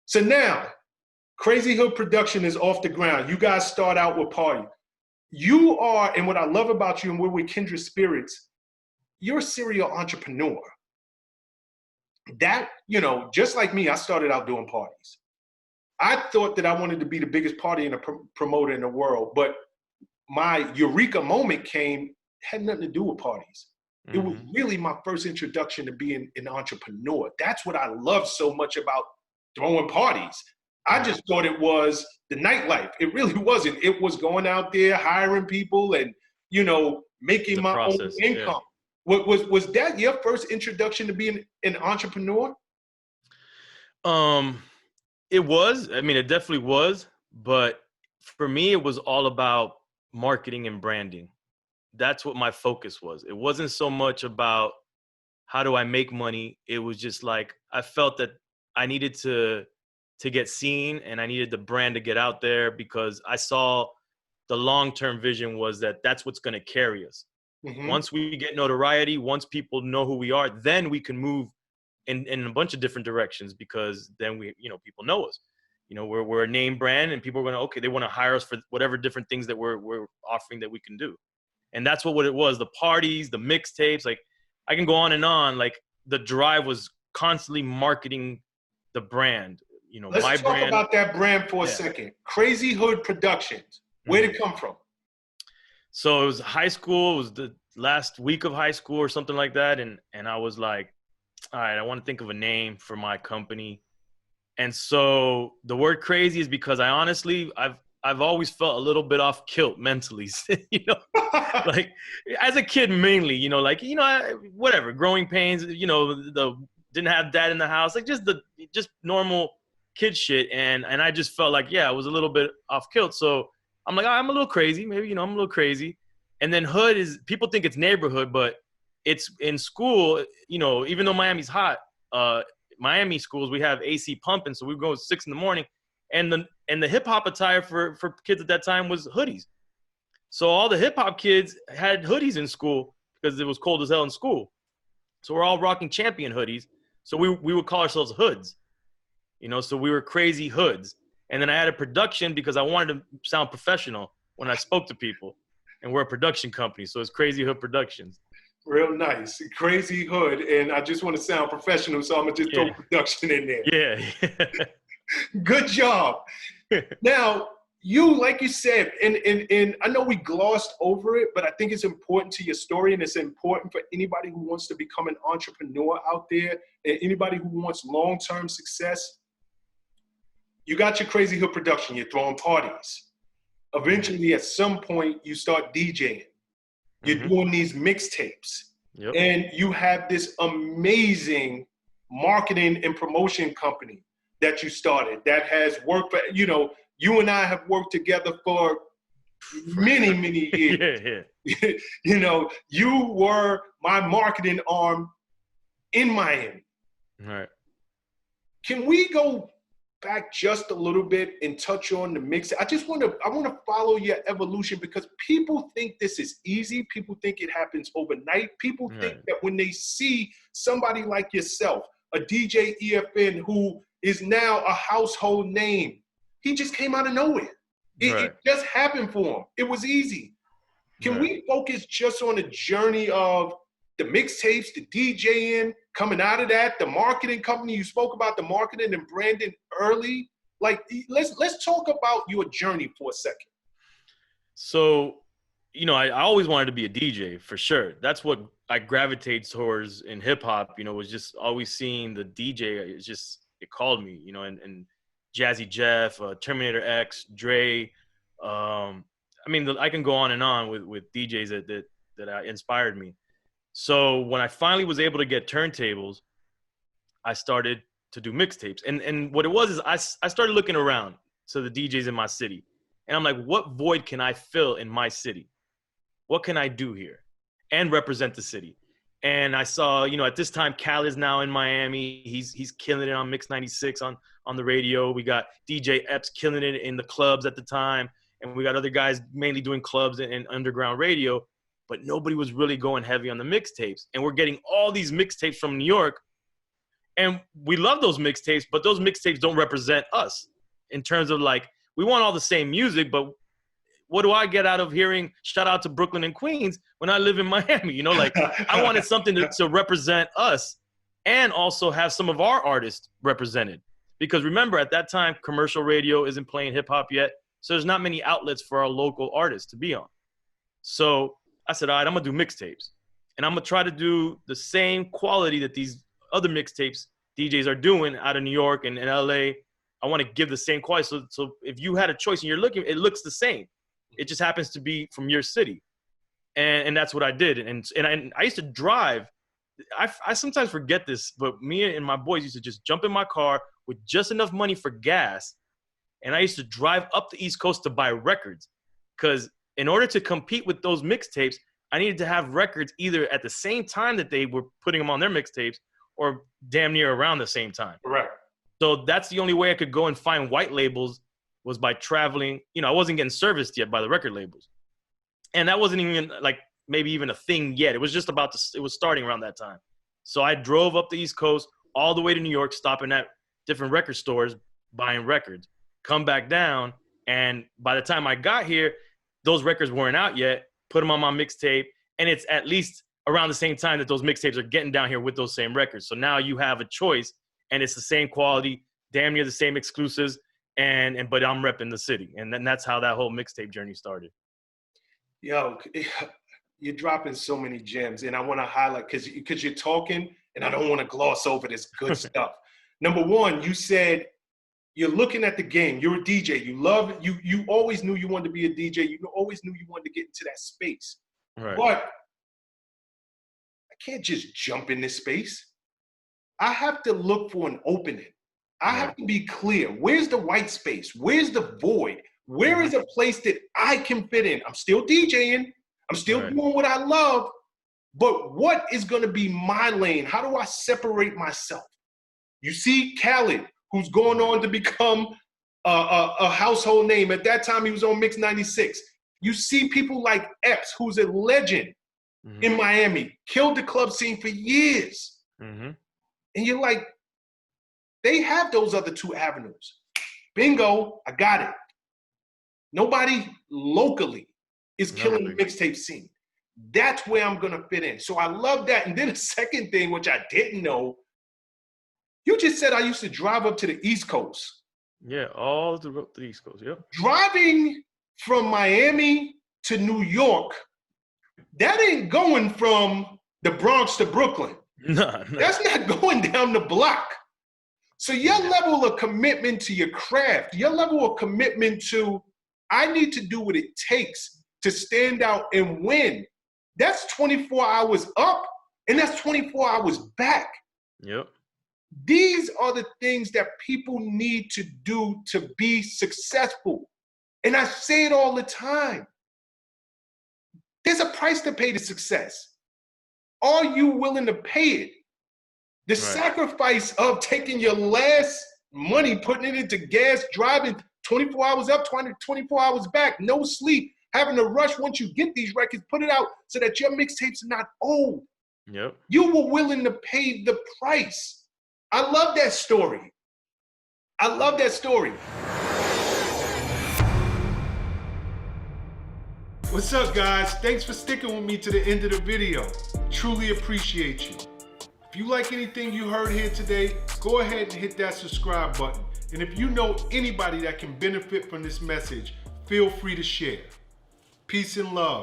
So now, Crazy Hood Production is off the ground. You guys start out with Party. You are, and what I love about you and where we're kindred spirits, you're a serial entrepreneur. That, you know, just like me, I started out doing parties. I thought that I wanted to be the biggest party and a promoter in the world, but my eureka moment had nothing to do with parties. It was really my first introduction to being an entrepreneur. That's what I love so much about throwing parties. I just thought it was the nightlife. It really wasn't. It was going out there, hiring people and, you know, making my own income. Yeah. Was that your first introduction to being an entrepreneur? It was. I mean, it definitely was. But for me, it was all about marketing and branding. That's what my focus was. It wasn't so much about how do I make money. It was just like I felt that I needed to get seen and I needed the brand to get out there because I saw the long-term vision was that that's what's going to carry us. Once we get notoriety, once people know who we are, then we can move in a bunch of different directions because then we, you know, people know us. You know, we're a name brand and people are going to, okay, they want to hire us for whatever different things that we're offering that we can do. And that's what it was. The parties, the mixtapes, like I can go on and on. Like the drive was constantly marketing the brand. You know, let's talk about that brand for a second. Crazy Hood Productions. Where did it come from? So it was high school. It was the last week of high school or something like that. And I was like, all right, I want to think of a name for my company. And so the word crazy is because I honestly, I've always felt a little bit off kilt mentally, you know, like as a kid mainly, you know, like, you know, whatever, growing pains, you know, didn't have dad in the house, like just normal kid shit. And I just felt like, yeah, I was a little bit off kilt. So I'm like, I'm a little crazy. Maybe, you know, I'm a little crazy. And then hood is, people think it's neighborhood, but it's in school, you know, even though Miami's hot, Miami schools, we have AC pumping. So we go at 6 a.m. And the hip hop attire for kids at that time was hoodies. So all the hip hop kids had hoodies in school because it was cold as hell in school. So we're all rocking Champion hoodies. So we would call ourselves hoods, you know, so we were Crazy Hoods. And then I had a production because I wanted to sound professional when I spoke to people. And we're a production company, so it's Crazy Hood Productions. Real nice. Crazy Hood. And I just want to sound professional, so I'm going to just throw production in there. Yeah. Good job. Now, you, like you said, and I know we glossed over it, but I think it's important to your story, and it's important for anybody who wants to become an entrepreneur out there, and anybody who wants long-term success. You got your Crazy Hood Production. You're throwing parties. Eventually, at some point, you start DJing. You're doing these mixtapes. Yep. And you have this amazing marketing and promotion company that you started that has worked for, you know, you and I have worked together for many, many years. Yeah. You know, you were my marketing arm in Miami. All right. Can we go back just a little bit and touch on the mix? I want to follow your evolution because people think this is easy. People think it happens overnight. People think that when they see somebody like yourself, a DJ EFN who is now a household name, he just came out of nowhere. It just happened for him. It was easy. Can we focus just on the journey of the mixtapes, the DJing, coming out of that, the marketing company? You spoke about the marketing and branding early. Like, let's talk about your journey for a second. So, you know, I always wanted to be a DJ for sure. That's what I gravitate towards in hip hop, you know, was just always seeing the DJ. It called me, you know, and Jazzy Jeff, Terminator X, Dre. I mean, I can go on and on with DJs that inspired me. So when I finally was able to get turntables, I started to do mixtapes. And what it was is I started looking around to the DJs in my city. And I'm like, what void can I fill in my city? What can I do here and represent the city? And I saw, you know, at this time, Cal is now in Miami. He's killing it on Mix 96 on the radio. We got DJ Epps killing it in the clubs at the time. And we got other guys mainly doing clubs and underground radio. But nobody was really going heavy on the mixtapes. And we're getting all these mixtapes from New York. And we love those mixtapes, but those mixtapes don't represent us in terms of like, we want all the same music, but what do I get out of hearing shout out to Brooklyn and Queens when I live in Miami? You know, like I wanted something to represent us and also have some of our artists represented. Because remember, at that time, commercial radio isn't playing hip hop yet. So there's not many outlets for our local artists to be on. So I said, all right, I'm going to do mixtapes. And I'm going to try to do the same quality that these other mixtapes DJs are doing out of New York and LA. I want to give the same quality. So if you had a choice and you're looking, it looks the same. It just happens to be from your city. And that's what I did. And I used to drive. I sometimes forget this, but me and my boys used to just jump in my car with just enough money for gas. And I used to drive up the East Coast to buy records. Because in order to compete with those mixtapes, I needed to have records either at the same time that they were putting them on their mixtapes or damn near around the same time. Correct. So that's the only way I could go and find white labels was by traveling. You know, I wasn't getting serviced yet by the record labels. And that wasn't even like maybe even a thing yet. It was just about to, it was starting around that time. So I drove up the East Coast all the way to New York, stopping at different record stores, buying records, come back down. And by the time I got here, those records weren't out yet, put them on my mixtape. And it's at least around the same time that those mixtapes are getting down here with those same records. So now you have a choice and it's the same quality, damn near the same exclusives. But I'm repping the city. And then that's how that whole mixtape journey started. Yo, you're dropping so many gems, and I want to highlight because you're talking, and I don't want to gloss over this good stuff. Number one, you said you're looking at the game. You're a DJ. You love it. You always knew you wanted to be a DJ. You always knew you wanted to get into that space. Right. But I can't just jump in this space. I have to look for an opening. I have to be clear. Where's the white space? Where's the void? Where is a place that I can fit in? I'm still DJing. I'm still doing what I love. But what is going to be my lane? How do I separate myself? You see Khaled, who's going on to become a household name. At that time, he was on Mix 96. You see people like Epps, who's a legend in Miami, killed the club scene for years. And you're like, they have those other two avenues. Bingo, I got it. Nobody locally is killing the mixtape scene. That's where I'm going to fit in. So I love that. And then the second thing, which I didn't know, you just said I used to drive up to the East Coast. Yeah, all the East Coast, yep. Driving from Miami to New York, that ain't going from the Bronx to Brooklyn. No. That's not going down the block. So your level of commitment to your craft, your level of commitment to, I need to do what it takes to stand out and win. That's 24 hours up, and that's 24 hours back. Yep. These are the things that people need to do to be successful. And I say it all the time. There's a price to pay to success. Are you willing to pay it? The sacrifice of taking your last money, putting it into gas, driving 24 hours up, 24 hours back, no sleep, having to rush once you get these records, put it out so that your mixtapes are not old. Yep. You were willing to pay the price. I love that story. I love that story. What's up, guys? Thanks for sticking with me to the end of the video. Truly appreciate you. If you like anything you heard here today, go ahead and hit that subscribe button. And if you know anybody that can benefit from this message, feel free to share. Peace and love.